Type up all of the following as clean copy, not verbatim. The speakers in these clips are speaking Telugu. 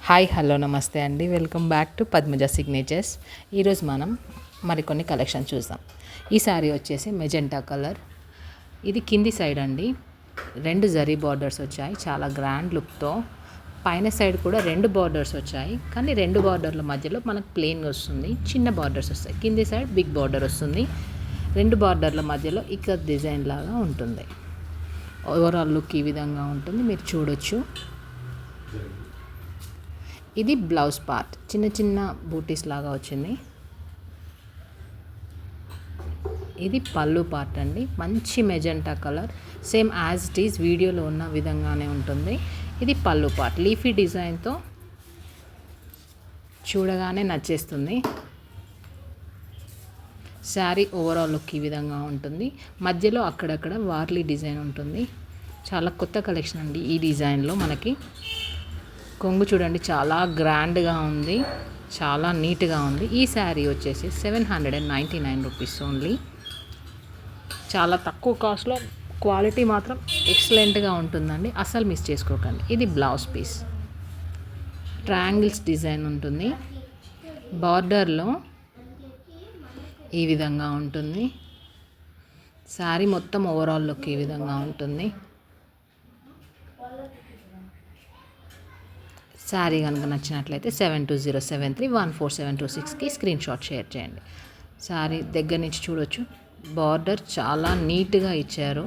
హాయ్ హలో నమస్తే అండి. Welcome back to Padmaja signatures. ఈరోజు మనం మరికొన్ని కలెక్షన్ చూద్దాం. ఈ సారీ వచ్చేసి మెజెంటా కలర్. ఇది కింది సైడ్ అండి, 2 జరీ బార్డర్స్ వచ్చాయి చాలా గ్రాండ్ లుక్తో. పైన సైడ్ కూడా 2 బార్డర్స్ వచ్చాయి, కానీ 2 బార్డర్ల మధ్యలో మనకు ప్లెయిన్ వస్తుంది, చిన్న బార్డర్స్ వస్తాయి. కింది సైడ్ బిగ్ బార్డర్ వస్తుంది. 2 బార్డర్ల మధ్యలో ఇక్కత్ డిజైన్ లాగా ఉంటుంది. ఓవరాల్ లుక్ ఈ విధంగా ఉంటుంది, మీరు చూడొచ్చు. ఇది బ్లౌజ్ పార్ట్, చిన్న చిన్న బూటీస్ లాగా వచ్చింది. ఇది పళ్ళు పార్ట్ అండి, మంచి magenta colour, same as it is వీడియోలో ఉన్న విధంగానే ఉంటుంది. ఇది పళ్ళు పార్ట్, లీఫీ డిజైన్తో చూడగానే నచ్చేస్తుంది. శారీ ఓవరాల్ లుక్ ఈ విధంగా ఉంటుంది. మధ్యలో అక్కడక్కడ వార్లీ డిజైన్ ఉంటుంది. చాలా కొత్త కలెక్షన్ అండి. ఈ డిజైన్లో మనకి కొంగు చూడండి, చాలా గ్రాండ్గా ఉంది, చాలా నీట్గా ఉంది. ఈ శారీ వచ్చేసి 799 రూపీస్ ఓన్లీ. చాలా తక్కువ కాస్ట్లో, క్వాలిటీ మాత్రం ఎక్సలెంట్గా ఉంటుందండి, అస్సలు మిస్ చేసుకోకండి. ఇది బ్లౌజ్ పీస్, ట్రయాంగిల్స్ డిజైన్ ఉంటుంది. బార్డర్లో ఈ విధంగా ఉంటుంది. శారీ మొత్తం ఓవరాల్ లుక్ ఈ విధంగా ఉంటుంది. శారీ కనుక నచ్చినట్లయితే 7207314726కి స్క్రీన్ షాట్ షేర్ చేయండి. శారీ దగ్గర నుంచి చూడొచ్చు, బార్డర్ చాలా నీట్గా ఇచ్చారు,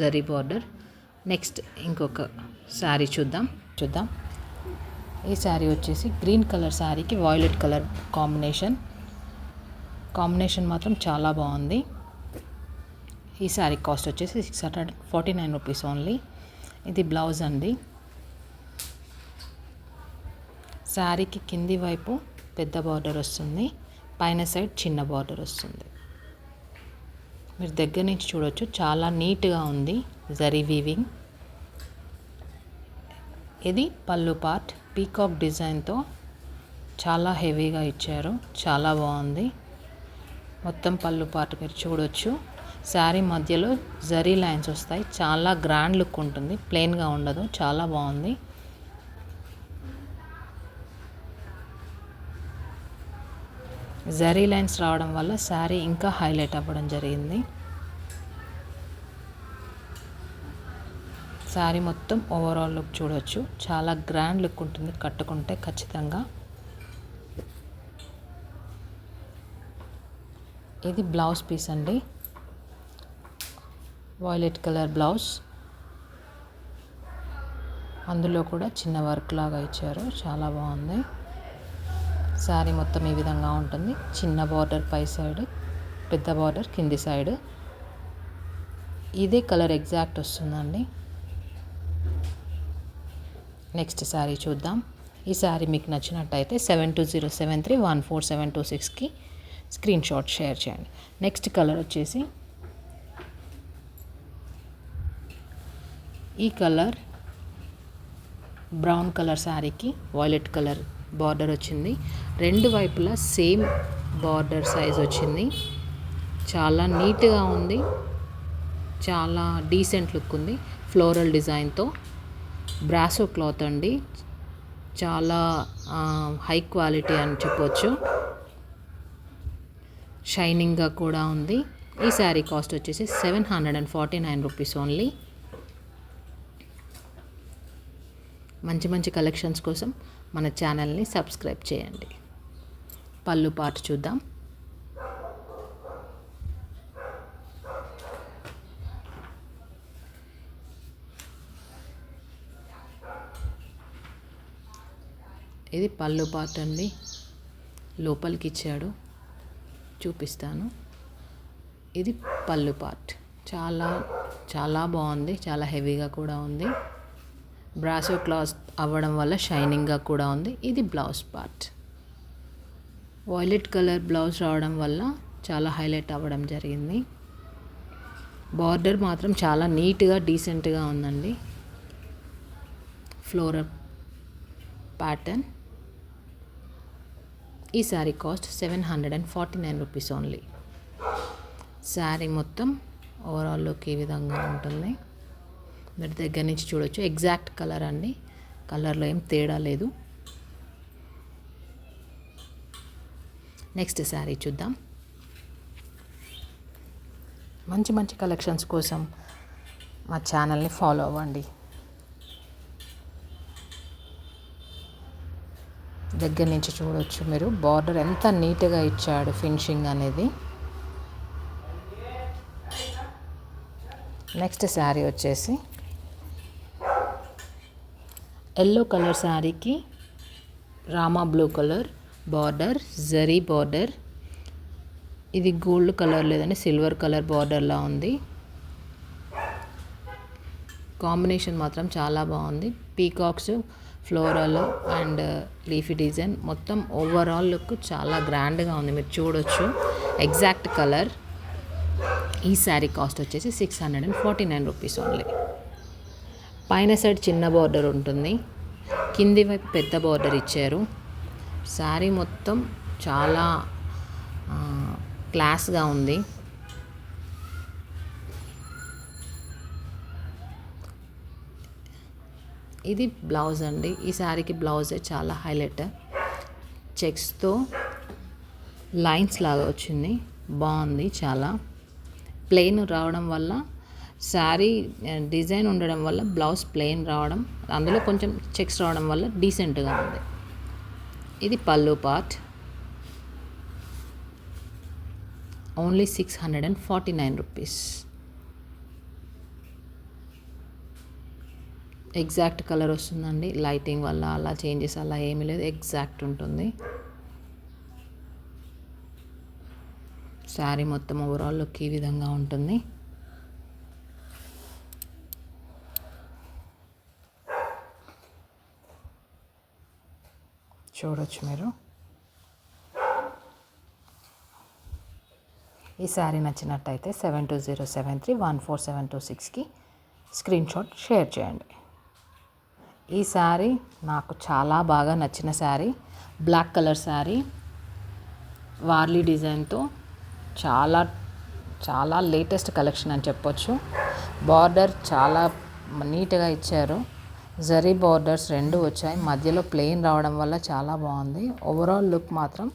జరీ బార్డర్. నెక్స్ట్ ఇంకొక శారీ చూద్దాం. ఈ శారీ వచ్చేసి గ్రీన్ కలర్ శారీకి వాయిలెట్ కలర్ కాంబినేషన్ మాత్రం చాలా బాగుంది. ఈ శారీ కాస్ట్ వచ్చేసి 649 రూపీస్ ఓన్లీ. ఇది బ్లౌజ్ అండి. శారీకి కింది వైపు పెద్ద బార్డర్ వస్తుంది, పైన సైడ్ చిన్న బార్డర్ వస్తుంది. మీరు దగ్గర నుంచి చూడొచ్చు, చాలా నీట్గా ఉంది జరీ వీవింగ్. ఇది పళ్ళు పార్ట్, పీకాక్ డిజైన్తో చాలా హెవీగా ఇచ్చారు, చాలా బాగుంది. మొత్తం పళ్ళు పార్ట్ మీరు చూడొచ్చు. శారీ మధ్యలో జరీ లైన్స్ వస్తాయి, చాలా గ్రాండ్ లుక్ ఉంటుంది, ప్లెయిన్గా ఉండదు, చాలా బాగుంది. జరీ లైన్స్ రావడం వల్ల శారీ ఇంకా హైలైట్ అవ్వడం జరిగింది. శారీ మొత్తం ఓవరాల్ లుక్ చూడొచ్చు, చాలా గ్రాండ్ లుక్ ఉంటుంది కట్టుకుంటే ఖచ్చితంగా. ఇది బ్లౌజ్ పీస్ అండి, వాయిలెట్ కలర్ బ్లౌజ్. అందులో కూడా చిన్న వర్క్ లాగా ఇచ్చారు, చాలా బాగుంది. శారీ మొత్తం ఈ విధంగా ఉంటుంది. చిన్న బార్డర్ పై సైడ్, పెద్ద బార్డర్ కింది సైడ్. ఇదే కలర్ ఎగ్జాక్ట్ వస్తుందండి. నెక్స్ట్ శారీ చూద్దాం. ఈ శారీ మీకు నచ్చినట్టయితే 7207314726కి స్క్రీన్ షాట్ షేర్ చేయండి. నెక్స్ట్ కలర్ వచ్చేసి ఈ కలర్ బ్రౌన్ కలర్ శారీకి వాయిలెట్ కలర్ బార్డర్ వచ్చింది. 2 వైపులా సేమ్ బార్డర్ సైజ్ వచ్చింది. చాలా నీట్గా ఉంది, చాలా డీసెంట్ లుక్ ఉంది. ఫ్లోరల్ డిజైన్తో బ్రాసో క్లాత్ అండి, చాలా హై క్వాలిటీ అని చెప్పొచ్చు. షైనింగ్గా కూడా ఉంది. ఈ శారీ కాస్ట్ వచ్చేసి 749 రూపీస్ ఓన్లీ. మంచి మంచి కలెక్షన్స్ కోసం మన ఛానల్ని సబ్స్క్రైబ్ చేయండి. పళ్ళు పార్ట్ చూద్దాం. ఇది పళ్ళు పార్ట్ అండి, లోపలికి ఇచ్చాడు, చూపిస్తాను. ఇది పళ్ళు పార్ట్, చాలా చాలా బాగుంది, చాలా హెవీగా కూడా ఉంది. బ్రాసో క్లాత్ అవ్వడం వల్ల షైనింగ్గా కూడా ఉంది. ఇది blouse part, violet colour blouse రావడం వల్ల చాలా హైలైట్ అవ్వడం జరిగింది. బార్డర్ మాత్రం చాలా నీట్గా డీసెంట్గా ఉందండి, ఫ్లోరల్ ప్యాటర్న్. ఈ sari cost 749 rupees only. Sari మొత్తం ఓవరాల్ లుక్ ఈ విధంగా ఉంటుంది. మీరు దగ్గర నుంచి చూడొచ్చు, ఎగ్జాక్ట్ కలర్ అండి, కలర్లో ఏం తేడా లేదు. నెక్స్ట్ శారీ చూద్దాం. మంచి మంచి కలెక్షన్స్ కోసం మా ఛానల్ని ఫాలో అవ్వండి. దగ్గర నుంచి చూడవచ్చు మీరు, బార్డర్ ఎంత నీట్గా ఇచ్చాడు, ఫినిషింగ్ అనేది. నెక్స్ట్ శారీ వచ్చేసి ఎల్లో కలర్ శారీకి Rama blue colour border, zari border. ఇది గోల్డ్ కలర్ లేదండి, సిల్వర్ కలర్ బార్డర్లా ఉంది. కాంబినేషన్ మాత్రం చాలా బాగుంది. Peacocks, floral and leafy design, మొత్తం ఓవరాల్ లుక్ చాలా గ్రాండ్గా ఉంది. మీరు చూడొచ్చు ఎగ్జాక్ట్ కలర్. ఈ శారీ కాస్ట్ వచ్చేసి 649 రూపీస్ ఓన్లీ. పైన సైడ్ చిన్న బార్డర్ ఉంటుంది, కింది వైపు పెద్ద బార్డర్ ఇచ్చారు. శారీ మొత్తం చాలా క్లాస్గా ఉంది. ఇది బ్లౌజ్ అండి. ఈ శారీకి బ్లౌజే చాలా హైలైట్. చెక్స్తో లైన్స్ లాగా వచ్చింది, బాగుంది. చాలా ప్లెయిన్ రావడం వల్ల, శారీ డిజైన్ ఉండడం వల్ల బ్లౌజ్ ప్లెయిన్ రావడం, అందులో కొంచెం చెక్స్ రావడం వల్ల డీసెంట్గా ఉంది. ఇది పళ్ళు part. Only 649 rupees. Exact colour వస్తుందండి. లైటింగ్ వల్ల అలా చేంజెస్ అలా ఏమీ లేదు, ఎగ్జాక్ట్ ఉంటుంది. శారీ మొత్తం ఓవరాల్ లుక్ ఈ విధంగా ఉంటుంది. చూడొచ్చు మీరు. ఈ శారీ నచ్చినట్టయితే 7207314726కి స్క్రీన్ షాట్ షేర్ చేయండి. ఈ శారీ నాకు చాలా బాగా నచ్చిన శారీ. బ్లాక్ కలర్ శారీ, వార్లీ డిజైన్తో చాలా చాలా లేటెస్ట్ కలెక్షన్ అని చెప్పొచ్చు. బార్డర్ చాలా నీట్గా ఇచ్చారు. జరీ బార్డర్స్ 2 వచ్చాయి, మధ్యలో ప్లెయిన్ రావడం వల్ల చాలా బాగుంది. ఓవరాల్ లుక్ మాత్రం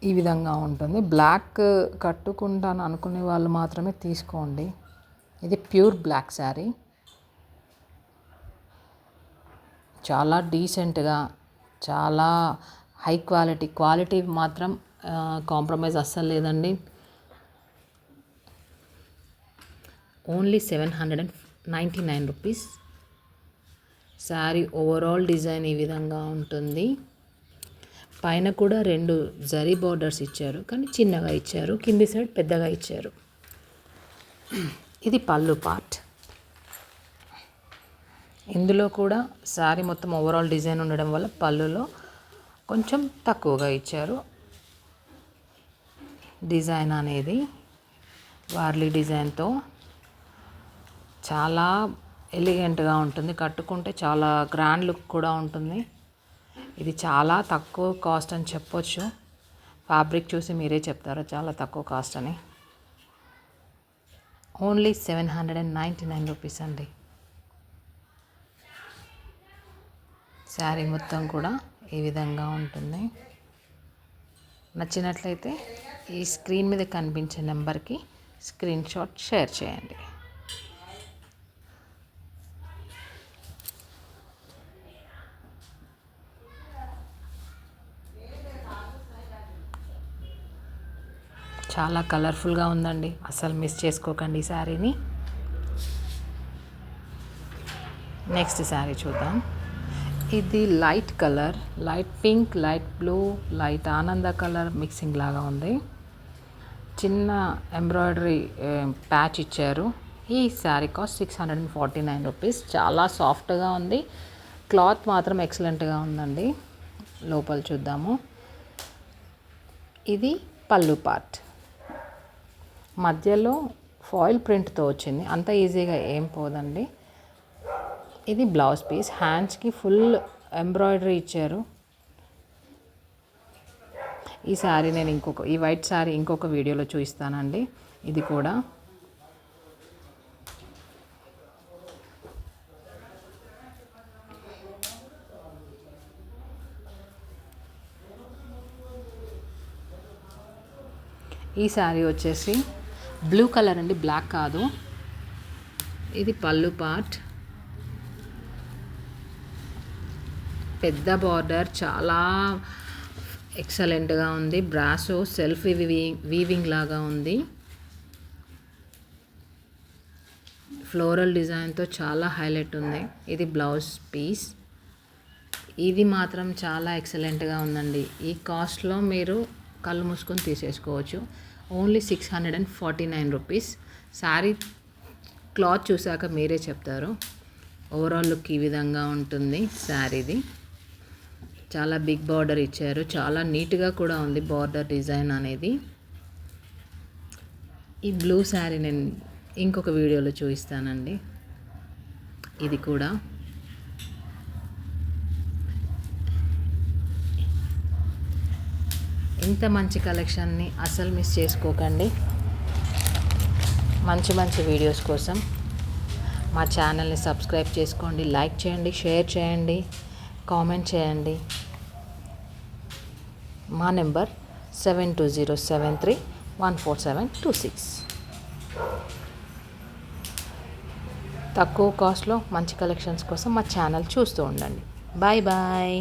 ఈ విధంగా ఉంటుంది. బ్లాక్ కట్టుకుంటాను అనుకునే వాళ్ళు మాత్రమే తీసుకోండి. ఇది ప్యూర్ బ్లాక్ శారీ. చాలా డీసెంట్గా, చాలా హై క్వాలిటీ మాత్రం కాంప్రమైజ్ అస్సలు లేదండి. Only 799 rupees. Sari overall design ఈ విధంగా ఉంటుంది. పైన కూడా 2 జరీ బార్డర్స్ ఇచ్చారు, కానీ చిన్నగా ఇచ్చారు. కింది సైడ్ పెద్దగా ఇచ్చారు. ఇది పళ్ళు పార్ట్. ఇందులో కూడా శారీ మొత్తం ఓవరాల్ డిజైన్ ఉండడం వల్ల పళ్ళులో కొంచెం తక్కువగా ఇచ్చారు. డిజైన్ అనేది వార్లీ డిజైన్తో చాలా ఎలిగెంట్గా ఉంటుంది. కట్టుకుంటే చాలా గ్రాండ్ లుక్ కూడా ఉంటుంది. ఇది చాలా తక్కువ కాస్ట్ అని చెప్పొచ్చు. ఫ్యాబ్రిక్ చూసి మీరే చెప్తారు చాలా తక్కువ కాస్ట్ అని. ఓన్లీ 799 రూపీస్ అండి. శారీ మొత్తం కూడా ఈ విధంగా ఉంటుంది. నచ్చినట్లయితే ఈ స్క్రీన్ మీద కనిపించే నెంబర్కి స్క్రీన్ షాట్ షేర్ చేయండి. చాలా కలర్ఫుల్గా ఉందండి, అసలు మిస్ చేసుకోకండి ఈ శారీని. నెక్స్ట్ శారీ చూద్దాం. ఇది light colour, light pink, light blue, light ఆనంద కలర్ మిక్సింగ్ లాగా ఉంది. చిన్న ఎంబ్రాయిడరీ ప్యాచ్ ఇచ్చారు. ఈ శారీ కాస్ట్ 649 రూపీస్. చాలా సాఫ్ట్గా ఉంది. క్లాత్ మాత్రం ఎక్సలెంట్గా ఉందండి. లోపల చూద్దాము. ఇది పళ్ళు పార్ట్. మధ్యలో ఫాయిల్ ప్రింట్తో వచ్చింది, అంత ఈజీగా ఏం పోదండి. ఇది బ్లౌజ్ పీస్. హ్యాండ్స్కి ఫుల్ ఎంబ్రాయిడరీ ఇచ్చారు. ఈ శారీ నేను ఈ వైట్ శారీ ఇంకొక వీడియోలో చూపిస్తానండి. ఇది కూడా ఈ శారీ వచ్చేసి బ్లూ కలర్ అండి, బ్లాక్ కాదు. ఇది పళ్ళు పార్ట్, పెద్ద బార్డర్, చాలా ఎక్సలెంట్గా ఉంది. బ్రాసో సెల్ఫ్ వీవింగ్ లాగా ఉంది. ఫ్లోరల్ డిజైన్తో చాలా హైలైట్ ఉంది. ఇది బ్లౌజ్ పీస్. ఇది మాత్రం చాలా ఎక్సలెంట్గా ఉందండి. ఈ కాస్ట్లో మీరు కళ్ళు మూసుకొని తీసేసుకోవచ్చు. Only 649 rupees. శారీ క్లాత్ చూసాక మీరే చెప్తారు. ఓవరాల్ లుక్ ఈ విధంగా ఉంటుంది శారీది. చాలా బిగ్ బార్డర్ ఇచ్చారు, చాలా నీట్గా కూడా ఉంది బార్డర్ డిజైన్ అనేది. ఈ బ్లూ శారీ నేను ఇంకొక వీడియోలో చూపిస్తానండి. ఇది కూడా ఇంత మంచి కలెక్షన్ని అసలు మిస్ చేసుకోకండి. మంచి మంచి వీడియోస్ కోసం మా ఛానల్ని సబ్స్క్రైబ్ చేసుకోండి, లైక్ చేయండి, షేర్ చేయండి, కామెంట్ చేయండి. మా నెంబర్ 7207314726. తక్కువ కాస్ట్లో మంచి కలెక్షన్స్ కోసం మా ఛానల్ చూస్తూ ఉండండి. Bye bye.